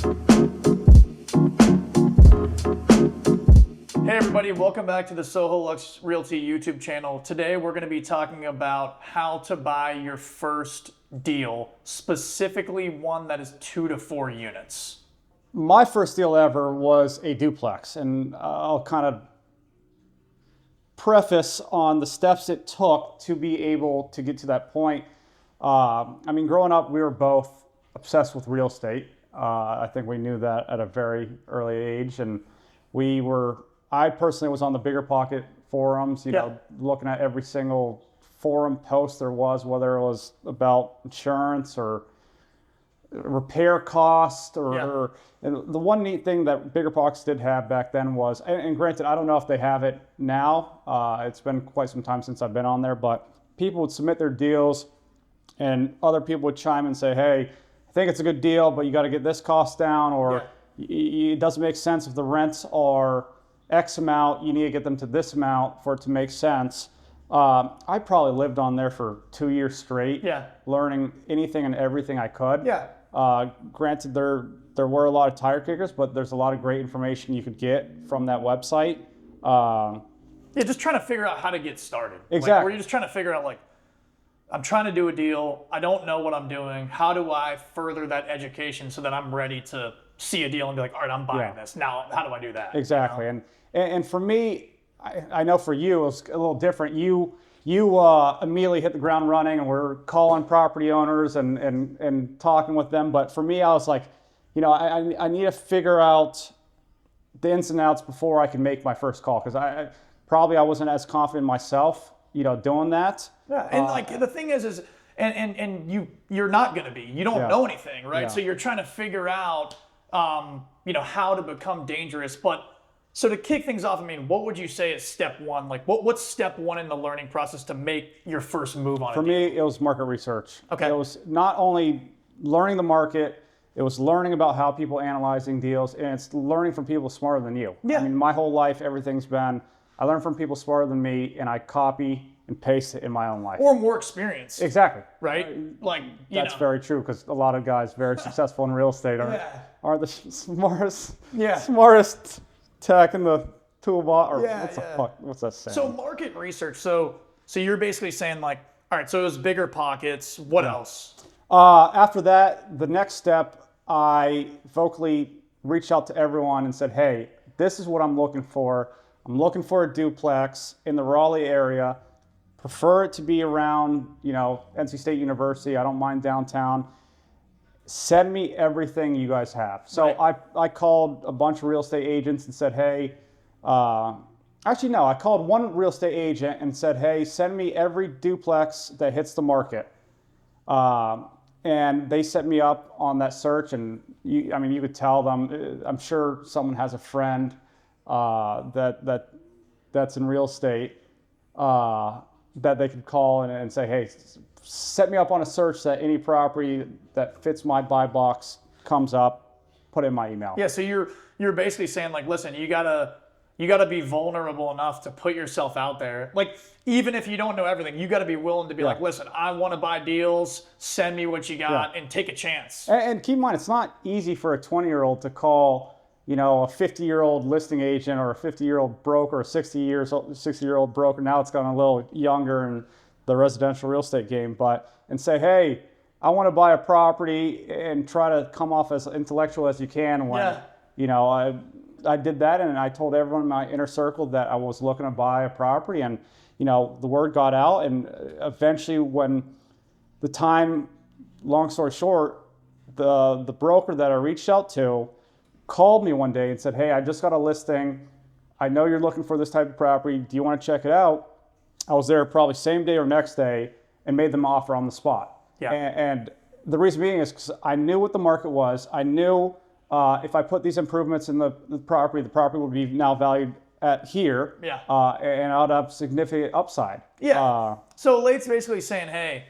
Hey everybody, welcome back to the Soholux Realty YouTube channel. Today we're going to be talking about how to buy your first deal, specifically one that is 2 to 4 units. My first deal ever was a duplex, and I'll kind of preface on the steps it took to be able to get to that point. Growing up, we were both obsessed with real estate. I think we knew that at a very early age, and I personally was on the Bigger Pocket forums, looking at every single forum post there was, whether it was about insurance or repair cost and the one neat thing that Bigger Pockets did have back then was, and granted, I don't know if they have it now. It's been quite some time since I've been on there, but people would submit their deals and other people would chime and say, hey, I think it's a good deal, but you got to get this cost down, or it doesn't make sense if the rents are X amount, you need to get them to this amount for it to make sense. I probably lived on there for 2 years straight, learning anything and everything I could. Granted, there were a lot of tire kickers, but there's a lot of great information you could get from that website. Just trying to figure out how to get started. Exactly. Where you're just trying to figure out, I'm trying to do a deal. I don't know what I'm doing. How do I further that education so that I'm ready to see a deal and be like, all right, I'm buying this. Now, how do I do that? Exactly. And for me, I know for you, it was a little different. You immediately hit the ground running and we're calling property owners and talking with them. But for me, I was like, I need to figure out the ins and outs before I can make my first call, because I wasn't as confident myself, doing that. Yeah, and the thing is you're not going to be. You don't know anything, right? So you're trying to figure out, how to become dangerous. But so to kick things off, what would you say is step one? What's step one in the learning process to make your first move on it? For me, it was market research. Okay. It was not only learning the market, it was learning about how people analyzing deals, and it's learning from people smarter than you. Yeah. My whole life, everything's been, I learn from people smarter than me, and I copy and paste it in my own life. Or more experience. Exactly. Right? That's very true, because a lot of guys very successful in real estate are the smartest tech in the toolbox, or what's that saying? So market research. So you're basically saying all right, so it was Bigger Pockets. What else? After that, the next step, I vocally reached out to everyone and said, hey, this is what I'm looking for. I'm looking for a duplex in the Raleigh area. Prefer it to be around, NC State University. I don't mind downtown. Send me everything you guys have. So I called a bunch of real estate agents and said, hey, I called one real estate agent and said, hey, send me every duplex that hits the market. And they set me up on that search, and you could tell them, I'm sure someone has a friend that's in real estate that they could call and say, hey, set me up on a search that any property that fits my buy box comes up, put in my email. Yeah, so you're basically saying listen, you gotta be vulnerable enough to put yourself out there. Even if you don't know everything, you gotta be willing to be listen, I want to buy deals, send me what you got, and take a chance. And keep in mind, it's not easy for a 20-year-old to call a 50-year-old listing agent or a 50-year-old broker, or a 60-year-old broker. Now it's gotten a little younger in the residential real estate game, and say, hey, I want to buy a property, and try to come off as intellectual as you can. When I did that, and I told everyone in my inner circle that I was looking to buy a property, and the word got out, and eventually, when the time, long story short, the broker that I reached out to called me one day and said, hey, I just got a listing. I know you're looking for this type of property. Do you want to check it out? I was there probably same day or next day and made them an offer on the spot. Yeah. And the reason being is because I knew what the market was. I knew if I put these improvements in the property would be now valued at here. Yeah. And I would have significant upside. Yeah. So Late's basically saying, hey,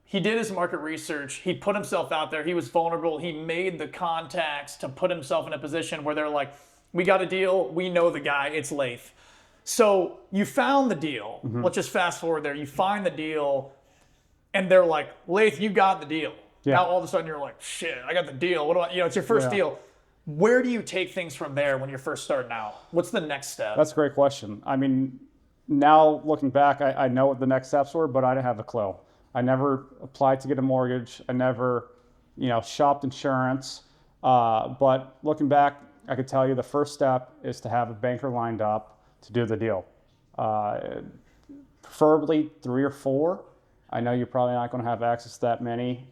he did his market research. He put himself out there. He was vulnerable. He made the contacts to put himself in a position where they're like, we got a deal. We know the guy. It's Lath. So you found the deal. Mm-hmm. Let's just fast forward there. You find the deal, and they're like, Lath, you got the deal. Yeah. Now all of a sudden you're like, shit, I got the deal. What do I, it's your first deal. Where do you take things from there when you're first starting out? What's the next step? That's a great question. I mean, now looking back, I know what the next steps were, but I didn't have a clue. I never applied to get a mortgage. I never, shopped insurance. But looking back, I could tell you the first step is to have a banker lined up to do the deal. Preferably 3 or 4. I know you're probably not going to have access to that many,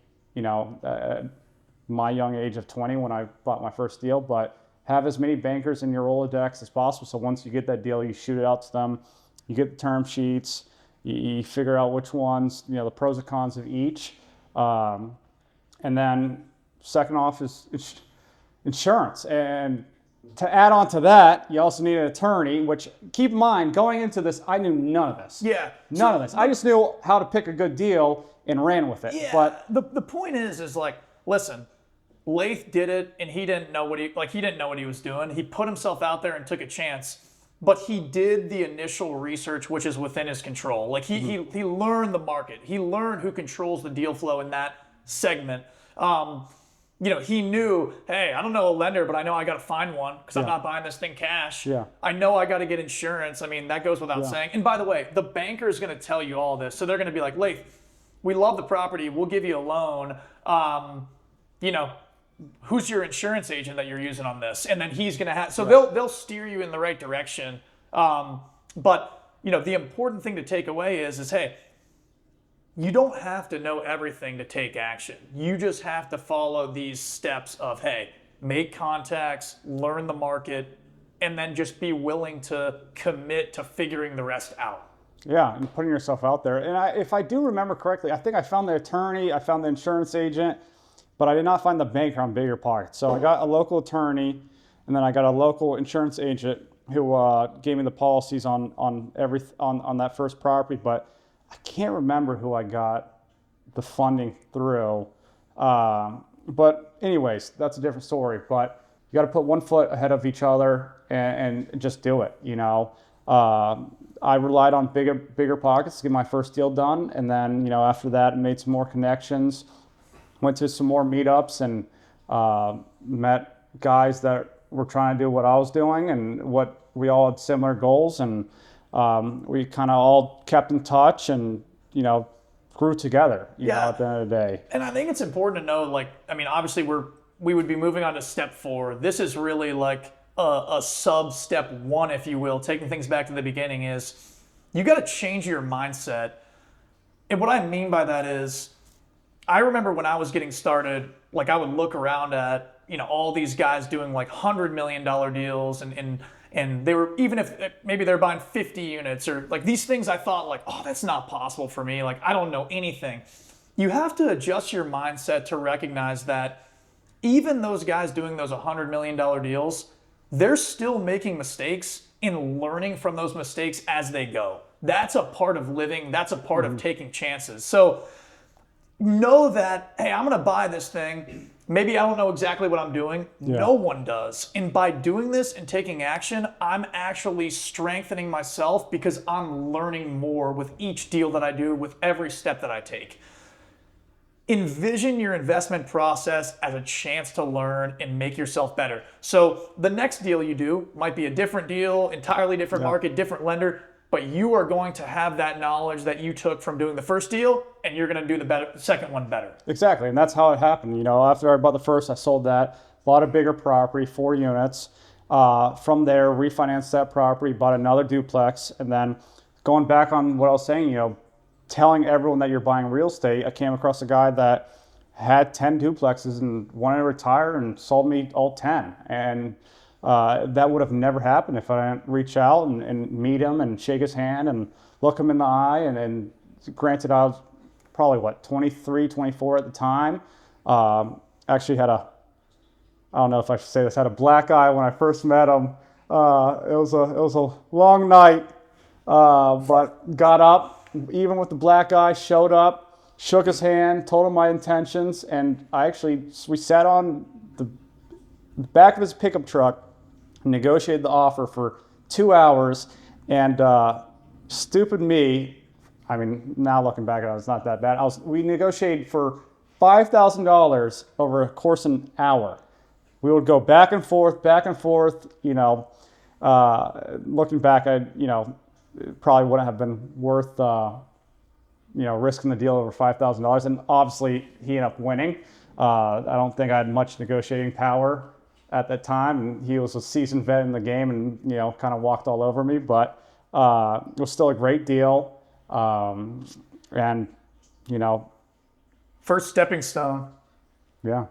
my young age of 20 when I bought my first deal, but have as many bankers in your Rolodex as possible. So once you get that deal, you shoot it out to them, you get the term sheets, you figure out which ones, the pros and cons of each. And then second off is insurance. And to add on to that, you also need an attorney, which keep in mind, going into this, I knew none of this. Yeah. None of this. I just knew how to pick a good deal and ran with it. Yeah. But the point is like, listen, Lath did it, and he didn't know what he was doing. He put himself out there and took a chance, but he did the initial research, which is within his control. Like he learned the market. He learned who controls the deal flow in that segment. He knew, hey, I don't know a lender, but I know I got to find one because I'm not buying this thing cash. Yeah. I know I got to get insurance. I mean, that goes without saying. And by the way, the banker is going to tell you all this. So they're going to be like, Lath, we love the property. We'll give you a loan. Who's your insurance agent that you're using on this? And then he's going to have, so they'll steer you in the right direction. But the important thing to take away is hey, you don't have to know everything to take action. You just have to follow these steps of, hey, make contacts, learn the market, and then just be willing to commit to figuring the rest out. yeah, and putting yourself out there. And if I do remember correctly, I think I found the attorney, I found the insurance agent, but I did not find the banker on Bigger Pockets. So I got a local attorney, and then I got a local insurance agent who gave me the policies on that first property. But I can't remember who I got the funding through. But anyways, that's a different story. But you got to put one foot ahead of each other and just do it. I relied on bigger pockets to get my first deal done, and then after that, made some more connections. Went to some more meetups and met guys that were trying to do what I was doing, and what we all had similar goals, and we kind of all kept in touch and grew together. At the end of the day. And I think it's important to know, obviously we would be moving on to step 4. This is really like a sub step 1, if you will. Taking things back to the beginning is you got to change your mindset, and what I mean by that is, I remember when I was getting started, I would look around at, all these guys doing $100 million deals, and they were, even if maybe they're buying 50 units or these things, I thought oh, that's not possible for me. I don't know anything. You have to adjust your mindset to recognize that even those guys doing those $100 million deals, they're still making mistakes and learning from those mistakes as they go. That's a part of living. That's a part of taking chances. So know that, hey, I'm going to buy this thing. Maybe I don't know exactly what I'm doing. Yeah. No one does. And by doing this and taking action, I'm actually strengthening myself because I'm learning more with each deal that I do, with every step that I take. Envision your investment process as a chance to learn and make yourself better. So the next deal you do might be a different deal, entirely different market, different lender, but you are going to have that knowledge that you took from doing the first deal, and you're going to do the second one better. Exactly, and that's how it happened. After I bought the first, I sold that, bought a bigger property, 4 units. From there, refinanced that property, bought another duplex, and then going back on what I was saying, telling everyone that you're buying real estate, I came across a guy that had 10 duplexes and wanted to retire and sold me all 10. And that would have never happened if I didn't reach out and meet him and shake his hand and look him in the eye. And granted, I was probably 23, 24 at the time. Actually had I don't know if I should say this, had a black eye when I first met him. It was a long night, but got up, even with the black eye, showed up, shook his hand, told him my intentions, and we sat on the back of his pickup truck, negotiated the offer for 2 hours, and stupid me, now looking back at it, it's not that bad. We negotiated for $5,000 over a course of an hour. We would go back and forth, you know. Looking back, it probably wouldn't have been worth, risking the deal over $5,000. And obviously, he ended up winning. I don't think I had much negotiating power at that time. And he was a seasoned vet in the game and, kind of walked all over me. But it was still a great deal. First stepping stone. Yeah.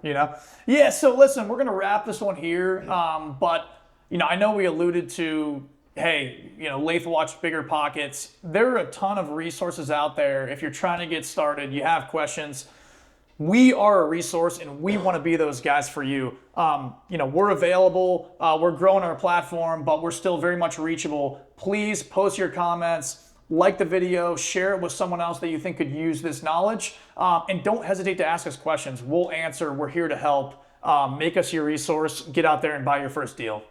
Yeah, so listen, we're going to wrap this one here. But, I know we alluded to, hey, Lathe Watch Bigger Pockets. There are a ton of resources out there. If you're trying to get started, you have questions, we are a resource and we want to be those guys for you. We're available. We're growing our platform, but we're still very much reachable. Please post your comments. Like the video, share it with someone else that you think could use this knowledge, and don't hesitate to ask us questions. We'll answer. We're here to help. Make us your resource. Get out there and buy your first deal.